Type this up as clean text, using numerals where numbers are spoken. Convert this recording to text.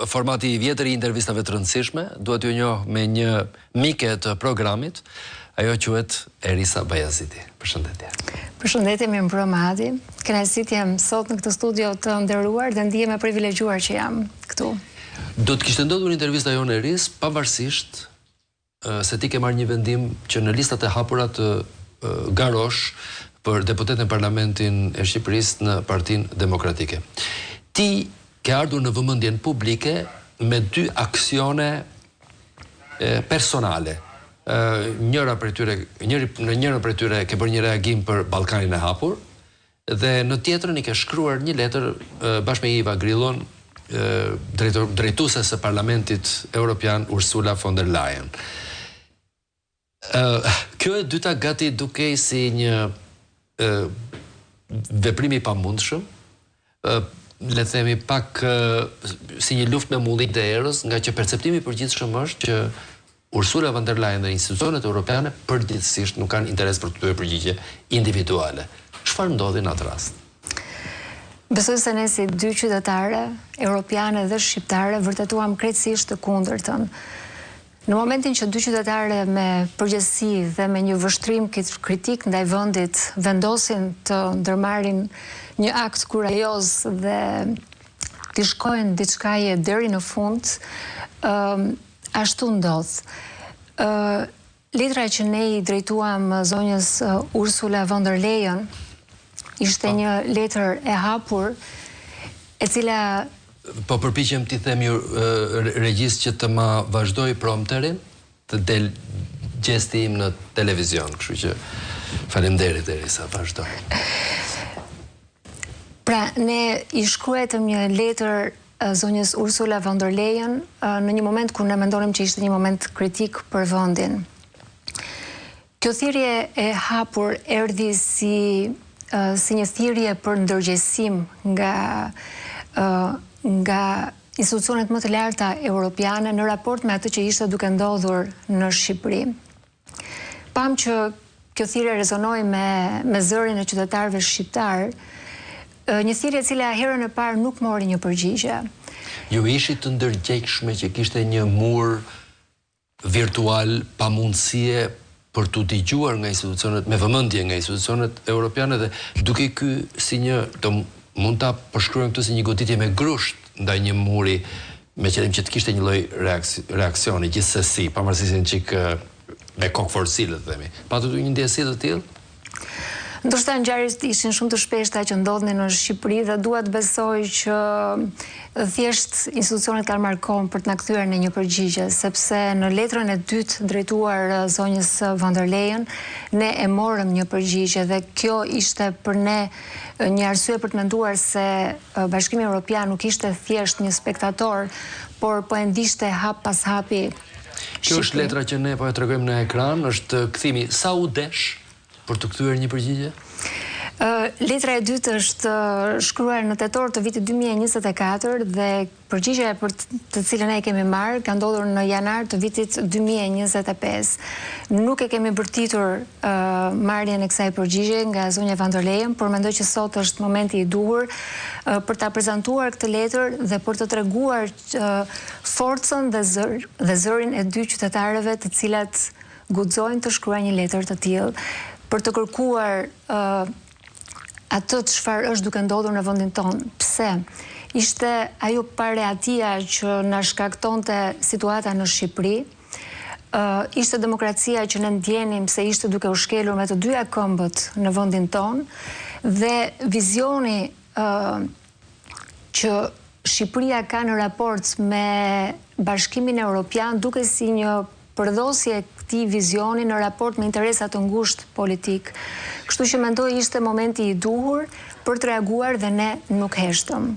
formati I vjetër I intervistave të rëndësishme, duhet ju njoh me një mike të programit, ajo quhet Erisa Bayaziti. Përshëndetje. Përshëndetje, mirëmbrëma Adi. Kënaqësi jam sot në këtë studio të nderuar dhe ndihem e privilegjuar që jam këtu. Do të kishte ndodhur intervista jonë Eris, pavarësisht se ti ke marrë një vendim që në listat e hapura të garosh për deputet në Parlamentin e Shqipërisë në Partinë Demokratike. Ti ke ardhur në vëmendjen publike me dy aksione personale. Në njëra prej tyre ke bërë një reagim për Ballkanin e hapur dhe në tjetrën I ke shkruar një letër bashkë me Eva Grillon, drejtuese së Parlamentit Evropian Ursula von der Leyen. Kjo e dyta gati dukej si një veprim I pamundshëm, le të themi pak si një luftë me mullit të erës, nga që perceptimi I përgjithshëm është që Ursula von der Leyen dhe institucionet europiane përgjithsisht nuk kanë interes për të bërë përgjigje individuale. Çfarë ndodhi në atë rast? Besoj se ne si dy qytetare, europiane dhe shqiptare, vërtetuam krejtësisht të kundërtën. Në momentin që dy qytetare me përgjegjësi dhe me një vështrim kritik ndaj vendit vendosin të ndërmarrin një akt kurajoz dhe të shkojnë diçkaje deri në fund, ashtu ndodh. Letra që ne I drejtuam zonjës Ursula von der Leyen ishte një letër e hapur, e cila po përpiqem ti themi regjis që të ma vazhdoj prompterin, të del gjesti im në televizion, kështu që faleminderit Erisa, vazhdoj. Pra, ne I shkruajtëm një letër zonjës Ursula von der Leyen në një moment kur ne mendonim që ishte një moment kritik për vendin. Kjo thirrje e hapur erdhi si një thirrje për ndërgjegjësim nga institucionet më të larta europiane në raport me atë që ishte duke ndodhur në Shqipëri. Pam që kjo thirrje rezonoi me zërin e qytetarëve shqiptar, një thirrje e cila herën e parë nuk mori një përgjigje. Ju ishit të ndërgjegjshme që kishte një mur virtual pamundësie për të dëgjuar nga institucionet, me vëmendje nga institucionet europiane dhe duke ky si një mund ta përshkruajmë këtu si një goditje me grusht ndaj një muri me qëllim që të kishte një lloj reaksioni gjithsesi, pavarësisht çik me kokforci le të themi. Patut një ndjesi të tillë? Ndoshta ngjarjet ishin shumë të shpeshta që ndodhnin në Shqipëri dhe dua të besoj që thjesht institucionet kanë marrë kohë për të na kthyer në një përgjigje, sepse në letrën e dytë drejtuar zonjës von der Leyen ne e morëm një përgjigje dhe kjo ishte për ne një arsye për të menduar se Bashkimi Evropian nuk ishte thjesht një spektator, por po e ndiqte hap pas hapi. Kjo është letra që ne po e tregojmë në ekran, është kthimi sa u desh për të kthyer një përgjigje? Letra e dytë është shkruar në tetor të vitit 2024 dhe përgjigjja për të cilën e kemi marrë ka ndodhur në janar të vitit 2025. Nuk e kemi bërtitur marrjen e kësaj përgjigje nga zonja von der Leyen, por mendoj që sot është momenti I duhur për ta prezantuar këtë letër dhe për të treguar forcën dhe zërin e dy qytetarëve të cilat guxojnë të shkruajnë një letër të tillë, për të kërkuar atë çfarë është duke ndodhur në vendin tonë. Pse? Ishte ajo pareatia që na shkaktonte situata në Shqipëri, ishte demokracia që ne ndjenim se ishte duke u shkelur me të dyja këmbët në vendin tonë dhe vizioni që Shqipëria ka në raport me Bashkimin Evropian duke si një përdosje këtij vizioni në raport me interesat të ngushtë politik. Kështu që mendoj ishte momenti I duhur për të reaguar dhe ne nuk heshtëm.